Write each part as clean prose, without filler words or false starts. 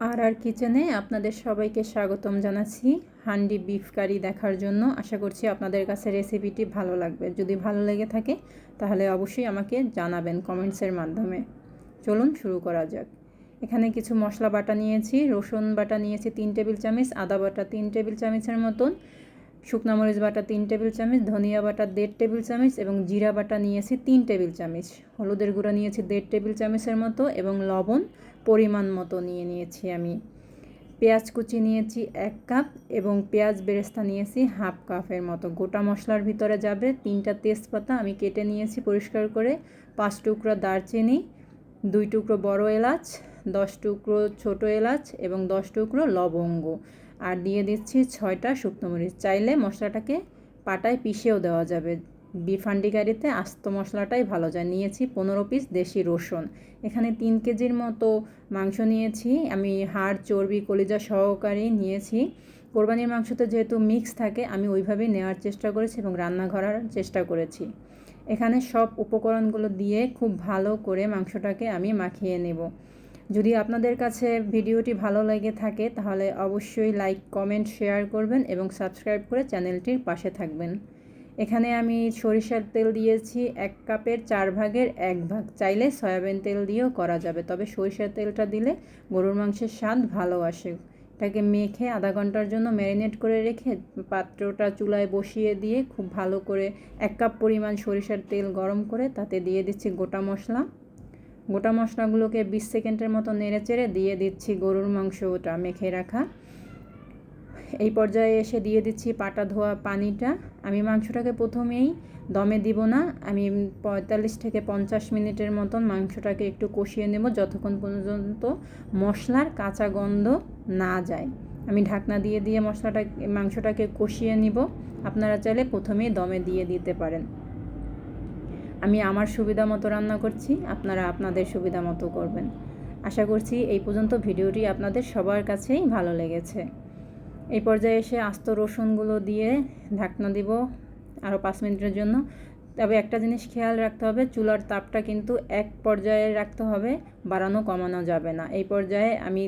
আর কিচেনে আপনাদের সবাইকে স্বাগতম জানাচ্ছি হান্ডি বিফ কারি দেখার জন্য। আশা করছি আপনাদের কাছে রেসিপিটি ভালো লাগবে। যদি ভালো লেগে থাকে তাহলে অবশ্যই আমাকে জানাবেন কমেন্টসের মাধ্যমে। চলুন শুরু করা যাক। এখানে কিছু মশলা বাটা নিয়েছি। রসুন বাটা নিয়েছি 3 টেবিল চামচ, আদা বাটা 3 টেবিল চামচের মতন, শুকনা মরিচ বাটা 3 টেবিল চামচ, ধনিয়া বাটা 1.5 টেবিল চামচ এবং জিরা বাটা নিয়েছি 3 টেবিল চামচ। হলুদের গুঁড়া নিয়েছি 1.5 টেবিল চামচের মতো এবং লবণ পরিমাণ মতো নিয়েছি আমি। পেঁয়াজ কুচি নিয়েছি 1 কাপ এবং পেঁয়াজ বেরেস্তা নিয়েছি হাফ কাপের মতো। গোটা মশলার ভিতরে যাবে 3টা তেজপাতা আমি কেটে নিয়েছি পরিষ্কার করে, 5 টুকরো দারচিনি, 2 টুকরো বড় এলাচ, 10 টুকরো ছোট এলাচ এবং 10 টুকরো লবঙ্গ, আর দিয়ে দিচ্ছি 6টা শুকনো মরিচ। চাইলে মশলাটাকে পাটায় পিষেও দেওয়া যাবে। বিফ হান্ডি কারিতে আস্ত মশলাটাই ভালো যায়। নিয়েছি 15 পিস দেশি রসুন। এখানে 3 কেজির মতো মাংস নিয়েছি আমি, হাড় চর্বি কলিজা সহকারে নিয়েছি। কোরবানির মাংসতে যেহেতু মিক্স থাকে আমি ওইভাবেই নেওয়ার চেষ্টা করেছি এবং রান্না করার চেষ্টা করেছি। এখানে সব উপকরণগুলো দিয়ে খুব ভালো করে মাংসটাকে আমি মাখিয়ে নেব। যদি আপনাদের কাছে ভিডিওটি ভালো লেগে থাকে তাহলে অবশ্যই লাইক কমেন্ট শেয়ার করবেন এবং সাবস্ক্রাইব করে চ্যানেলটির পাশে থাকবেন। এখানে আমি সরিষার তেল দিয়েছি 1 কাপের 4 ভাগের 1 ভাগ। চাইলে সয়াবিন তেল দিয়েও করা যাবে, তবে সরিষার তেলটা দিলে গরুর মাংসের স্বাদ ভালো আসে। এটাকে মেখে আধা ঘন্টার জন্য ম্যারিনেট করে রেখে পাত্রটা চুলায় বসিয়ে দিয়ে খুব ভালো করে 1 কাপ পরিমাণ সরিষার তেল গরম করে তাতে দিয়ে দিচ্ছি গোটা মশলা। গোটা মশলাগুলোকে 20 সেকেন্ডের মতো নেড়েচেড়ে দিয়ে দিচ্ছি গরুর মাংসটা মেখে রাখা। এই পর্যায়ে এসে দিয়ে দিচ্ছি পাটা ধোয়া পানিটা। আমি মাংসটাকে প্রথমেই দমে দিব না, আমি 45 থেকে 50 মিনিটের মতন মাংসটাকে একটু কষিয়ে নেব যতক্ষণ পর্যন্ত মশলার কাঁচা গন্ধ না যায়। আমি ঢাকনা দিয়ে দিয়ে মাংসটাকে কষিয়ে নিব। আপনারা চাইলে প্রথমেই দমে দিয়ে দিতে পারেন। আমি আমার সুবিধা মতো রান্না করছি, আপনারা আপনাদের সুবিধা মতো করবেন। আশা করছি এই পর্যন্ত ভিডিওটি আপনাদের সবার কাছেই ভালো লেগেছে। এই পর্যায়ে এসে আস্ত রসুনগুলো দিয়ে ঢাকনা দিব আরও 5 মিনিটের জন্য। তবে একটা জিনিস খেয়াল রাখতে হবে, চুলার তাপটা কিন্তু এক পর্যায়ে রাখতে হবে, বাড়ানো কমানো যাবে না। এই পর্যায়ে আমি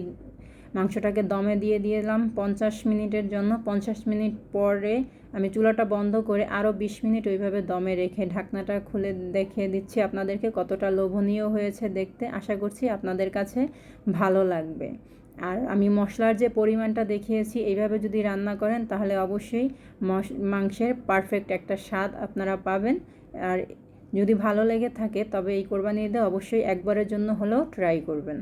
মাংসটাকে দমে দিয়ে দিলাম 50 মিনিটের জন্য। 50 মিনিট পরে আমি চুলাটা বন্ধ করে আরও 20 মিনিট ওইভাবে দমে রেখে ঢাকনাটা খুলে দেখিয়ে দিচ্ছি আপনাদেরকে কতটা লোভনীয় হয়েছে দেখতে। আশা করছি আপনাদের কাছে ভালো লাগবে। আর আমি মশলার যে পরিমাণটা দেখিয়েছি এইভাবে যদি রান্না করেন তাহলে অবশ্যই মাংসের পারফেক্ট একটা স্বাদ আপনারা পাবেন। আর যদি ভালো লেগে থাকে তবে এই কোরবানি ঈদে অবশ্যই একবারের জন্য হলেও ট্রাই করবেন।